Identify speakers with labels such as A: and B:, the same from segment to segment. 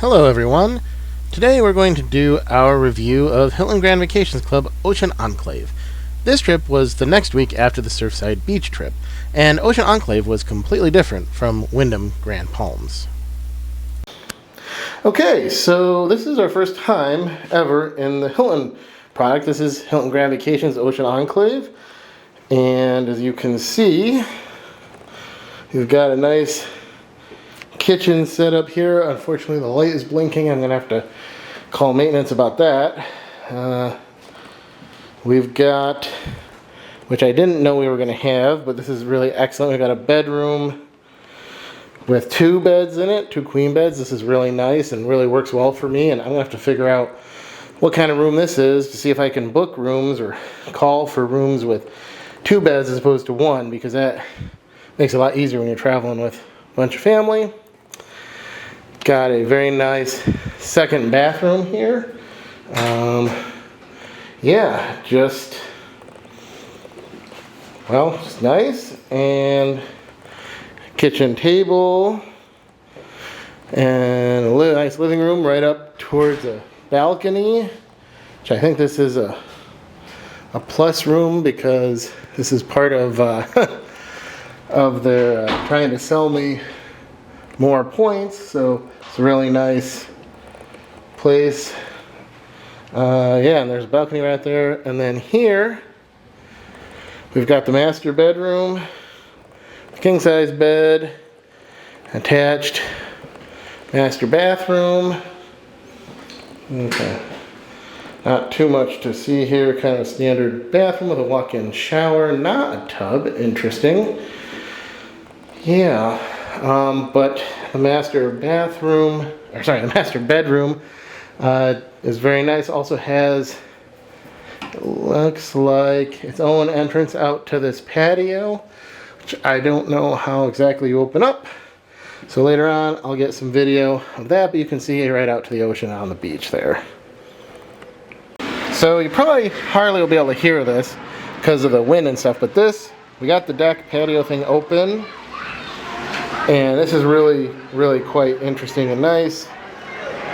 A: Hello everyone! Today we're going to do our review of Hilton Grand Vacations Club Ocean Enclave. This trip was the next week after the Surfside Beach trip, and Ocean Enclave was completely different from Wyndham Grand Palms. Okay, so this is our first time ever in the Hilton product. This is Hilton Grand Vacations Ocean Enclave, and as you can see, you've got a nice kitchen set up here. Unfortunately, the light is blinking. I'm going to have to call maintenance about that. We've got, which I didn't know we were going to have, but this is really excellent. We've got a bedroom with 2 beds in it, 2 queen beds. This is really nice and really works well for me, and I'm going to have to figure out what kind of room this is to see if I can book rooms or call for rooms with 2 beds as opposed to 1, because that makes it a lot easier when you're traveling with a bunch of family. Got a very nice second bathroom here. Yeah, just nice. And kitchen table. And a nice living room right up towards a balcony. Which I think this is a plus room because this is part of of their trying to sell me more points, so it's a really nice place. Yeah, and there's a balcony right there, and then here we've got the master bedroom, king size bed, attached master bathroom. Okay, not too much to see here, kind of standard bathroom with a walk-in shower, not a tub, interesting. Yeah. But the master bedroom is very nice. Also has, looks like its own entrance out to this patio, which I don't know how exactly you open up. So later on, I'll get some video of that, but you can see right out to the ocean on the beach there. So you probably hardly will be able to hear this because of the wind and stuff, but this, we got the deck patio thing open. And this is really quite interesting and nice.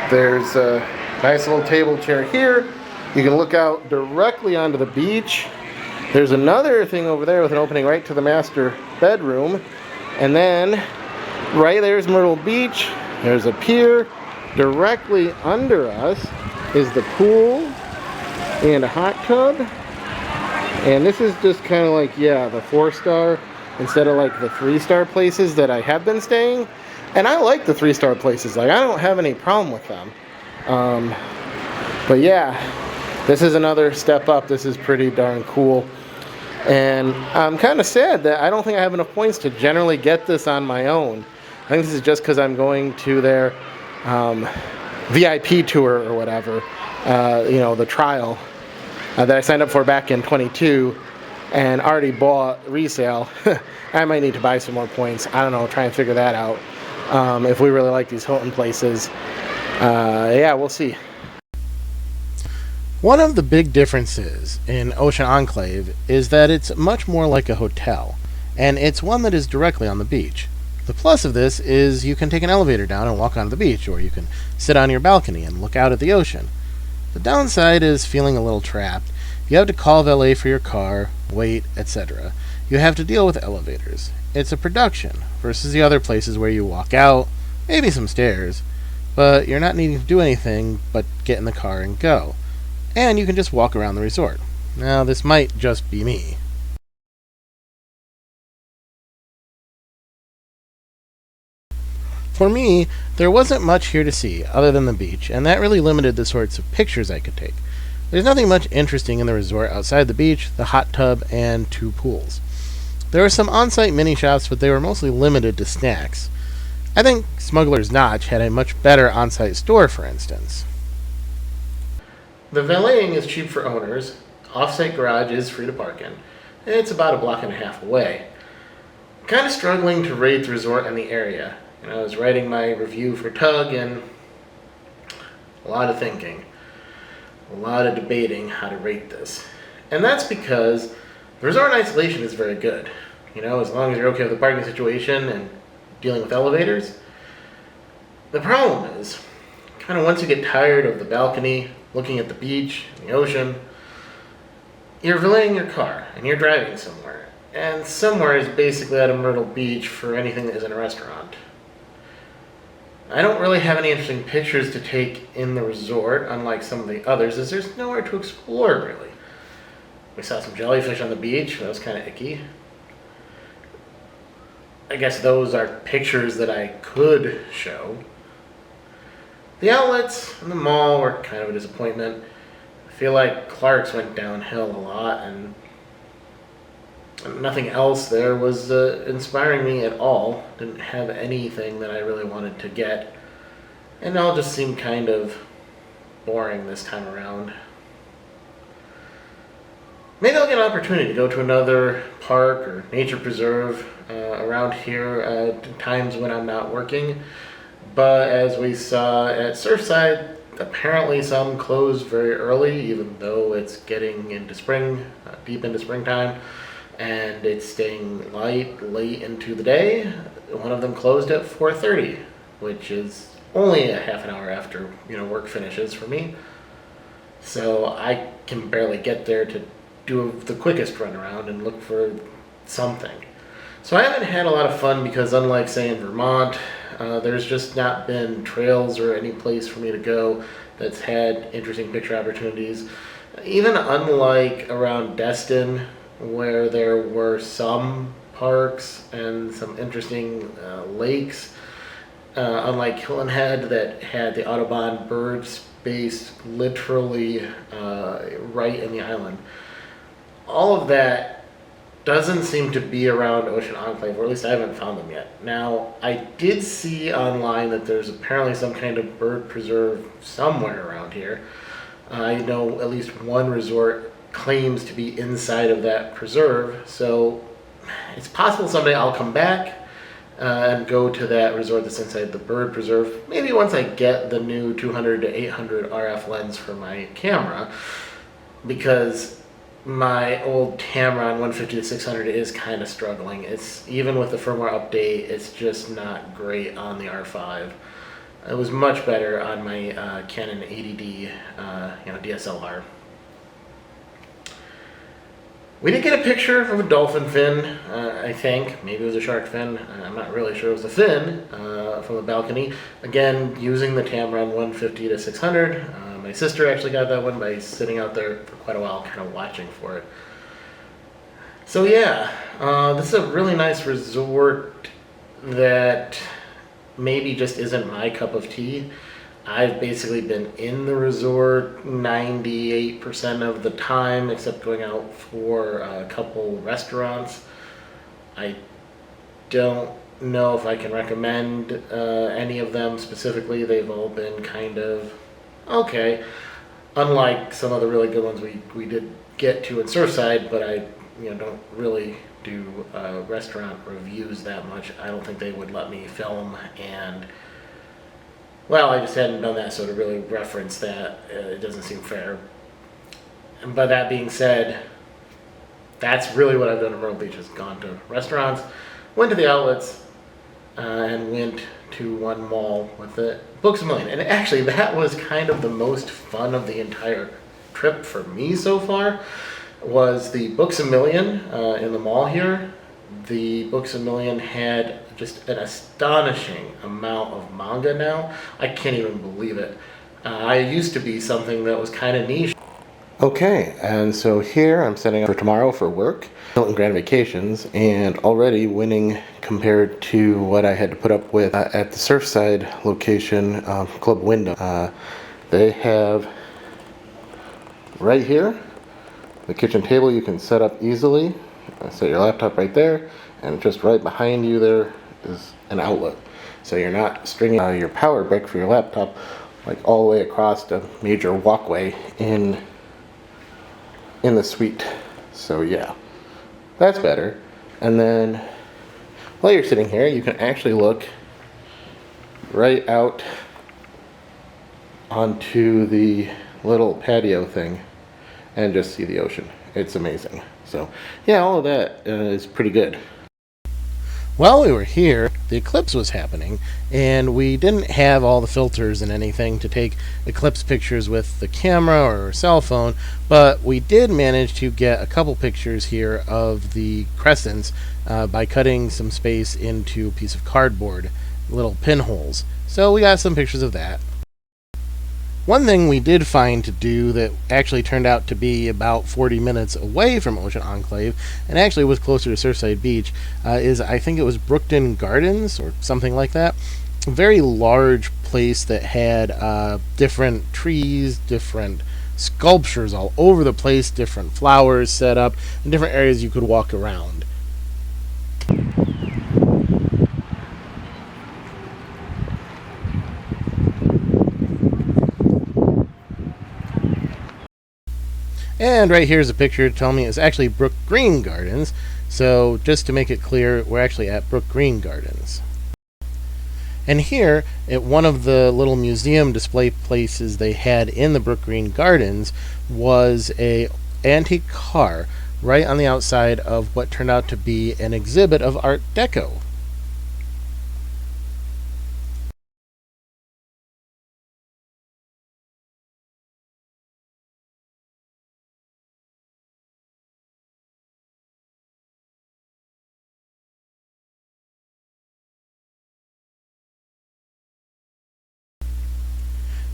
A: There's a nice little table chair here. You can look out directly onto the beach. There's another thing over there with an opening right to the master bedroom. And then right there's Myrtle Beach. There's a pier. Directly under us is the pool and a hot tub. And this is just kind of like, yeah, the 4-star. Instead of like the 3-star places that I have been staying. And I like the 3-star places. Like, I don't have any problem with them. But yeah, this is another step up. This is pretty darn cool. And I'm kind of sad that I don't think I have enough points to generally get this on my own. I think this is just because I'm going to their VIP tour or whatever. You know, the trial that I signed up for back in 22. And already bought resale. I might need to buy some more points. I don't know, try and figure that out. If we really like these Hilton places. Yeah, we'll see. One of the big differences in Ocean Enclave is that it's much more like a hotel. And it's one that is directly on the beach. The plus of this is you can take an elevator down and walk onto the beach, or you can sit on your balcony and look out at the ocean. The downside is feeling a little trapped. You have to call valet for your car, wait, etc. You have to deal with elevators. It's a production versus the other places where you walk out, maybe some stairs, but you're not needing to do anything but get in the car and go. And you can just walk around the resort. Now, this might just be me. For me, there wasn't much here to see other than the beach, and that really limited the sorts of pictures I could take. There's nothing much interesting in the resort outside the beach, the hot tub, and 2 pools. There were some on-site mini shops, but they were mostly limited to snacks. I think Smuggler's Notch had a much better on-site store, for instance. The valeting is cheap for owners, off-site garage is free to park in, and it's about a block and a half away. I'm kind of struggling to rate the resort and the area. You know, I was writing my review for Tug and a lot of thinking. A lot of debating how to rate this. And that's because the resort in isolation is very good. You know, as long as you're okay with the parking situation and dealing with elevators. The problem is, kind of once you get tired of the balcony, looking at the beach, the ocean, you're valeting your car and you're driving somewhere. And somewhere is basically out of Myrtle Beach for anything that isn't a restaurant. I don't really have any interesting pictures to take in the resort, unlike some of the others, as there's nowhere to explore really. We saw some jellyfish on the beach, that was kind of icky. I guess those are pictures that I could show. The outlets and the mall were kind of a disappointment. I feel like Clark's went downhill a lot, and nothing else there was inspiring me at all. Didn't have anything that I really wanted to get, and it all just seemed kind of boring this time around. Maybe I'll get an opportunity to go to another park or nature preserve around here at times when I'm not working. But as we saw at Surfside, apparently some closed very early, even though it's getting into spring, deep into springtime, and it's staying late into the day. One of them closed at 4:30, which is only a half an hour after work finishes for me. So I can barely get there to do the quickest run around and look for something. So I haven't had a lot of fun because, unlike say in Vermont, there's just not been trails or any place for me to go that's had interesting picture opportunities. Even unlike around Destin, where there were some parks and some interesting lakes, unlike Hilton Head that had the Audubon bird space literally right in the island. All of that doesn't seem to be around Ocean Enclave, or at least I haven't found them yet. Now, I did see online that there's apparently some kind of bird preserve somewhere around here. I know at least one resort claims to be inside of that preserve, so it's possible someday I'll come back and go to that resort that's inside the bird preserve. Maybe once I get the new 200 to 800 RF lens for my camera, because my old Tamron 150 to 600 is kind of struggling. It's even with the firmware update, it's just not great on the R5. It was much better on my Canon 80D, DSLR. We did get a picture of a dolphin fin, I think. Maybe it was a shark fin. I'm not really sure it was a fin from the balcony. Again, using the Tamron 150 to 600. My sister actually got that one by sitting out there for quite a while, kind of watching for it. So yeah, this is a really nice resort that maybe just isn't my cup of tea. I've basically been in the resort 98% of the time, except going out for a couple restaurants. I don't know if I can recommend any of them specifically. They've all been kind of okay, unlike some of the really good ones we did get to in Surfside, but I don't really do restaurant reviews that much. I don't think they would let me film, and well, I just hadn't done that, so to really reference that, it doesn't seem fair. But that being said, that's really what I've done in Myrtle Beach, is gone to restaurants, went to the outlets, and went to one mall with the Books A Million. And actually, that was kind of the most fun of the entire trip for me so far, was the Books A Million in the mall here. The Books A Million had just an astonishing amount of manga now. I can't even believe it. I used to be something that was kind of niche. Okay, and so here I'm setting up for tomorrow for work, Hilton Grand Vacations, and already winning compared to what I had to put up with at the Surfside location, Club Wyndham. They have right here the kitchen table you can set up easily. Set your laptop right there, and just right behind you there is an outlet. So you're not stringing your power brick for your laptop like all the way across a major walkway in the suite. So yeah, that's better. And then while you're sitting here, you can actually look right out onto the little patio thing and just see the ocean. It's amazing. So yeah, all of that is pretty good. While we were here, the eclipse was happening, and we didn't have all the filters and anything to take eclipse pictures with the camera or cell phone, but we did manage to get a couple pictures here of the crescents by cutting some space into a piece of cardboard, little pinholes. So we got some pictures of that. One thing we did find to do that actually turned out to be about 40 minutes away from Ocean Enclave, and actually was closer to Surfside Beach, is, I think it was Brookton Gardens or something like that. A very large place that had different trees, different sculptures all over the place, different flowers set up, and different areas you could walk around. And right here's a picture telling me it's actually Brook Green Gardens. So just to make it clear, we're actually at Brook Green Gardens. And here, at one of the little museum display places they had in the Brook Green Gardens, was a antique car right on the outside of what turned out to be an exhibit of Art Deco.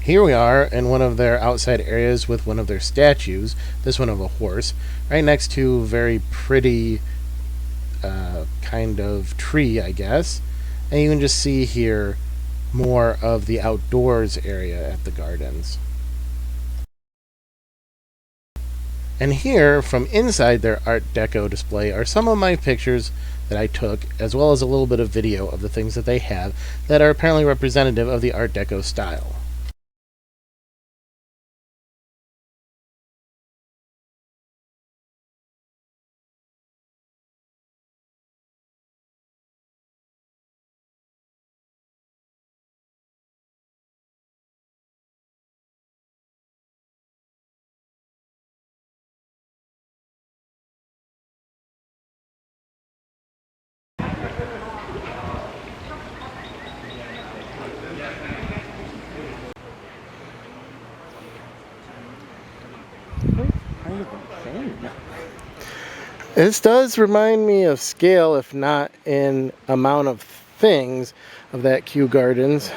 A: Here we are in one of their outside areas with one of their statues, this one of a horse, right next to a very pretty kind of tree, I guess. And you can just see here more of the outdoors area at the gardens. And here, from inside their Art Deco display, are some of my pictures that I took, as well as a little bit of video of the things that they have that are apparently representative of the Art Deco style. This does remind me of scale, if not in amount of things, of that Kew Gardens.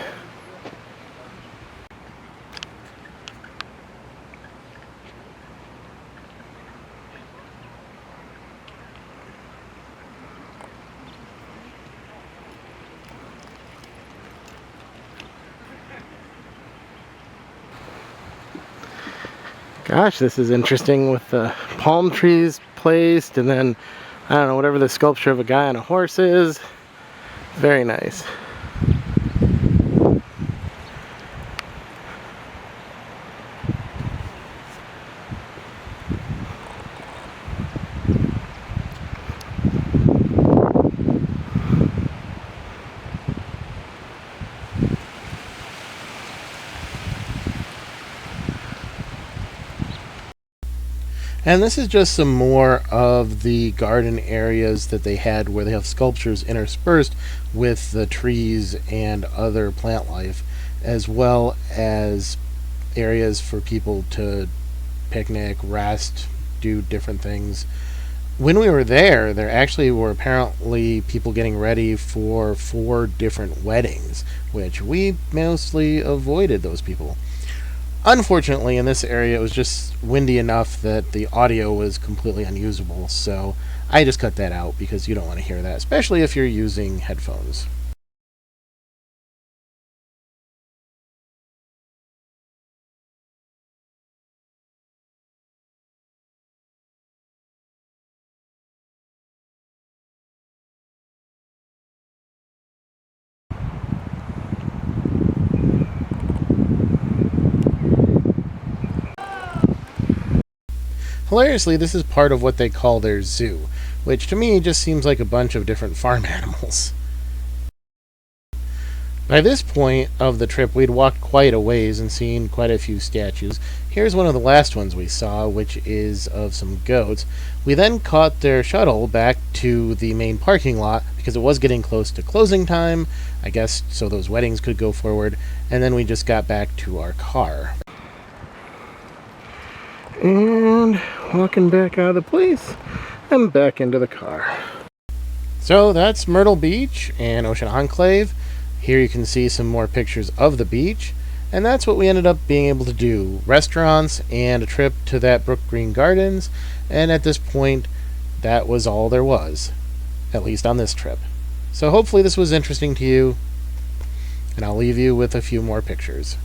A: Gosh, this is interesting with the palm trees placed, and then, I don't know, whatever the sculpture of a guy on a horse is. Very nice. And this is just some more of the garden areas that they had where they have sculptures interspersed with the trees and other plant life, as well as areas for people to picnic, rest, do different things. When we were there actually were apparently people getting ready for 4 different weddings, which we mostly avoided those people. Unfortunately, in this area, it was just windy enough that the audio was completely unusable, so I just cut that out because you don't want to hear that, especially if you're using headphones. Hilariously, this is part of what they call their zoo, which to me just seems like a bunch of different farm animals. By this point of the trip, we'd walked quite a ways and seen quite a few statues. Here's one of the last ones we saw, which is of some goats. We then caught their shuttle back to the main parking lot
B: because it was getting close to closing time, I guess, so those weddings could go forward. And then we just got back to our car.
A: And walking back out of the place, I'm back into the car.
B: So that's Myrtle Beach and Ocean Enclave. Here you can see some more pictures of the beach. And that's what we ended up being able to do. Restaurants and a trip to that Brook Green Gardens. And at this point, that was all there was, at least on this trip. So hopefully this was interesting to you. And I'll leave you with a few more pictures.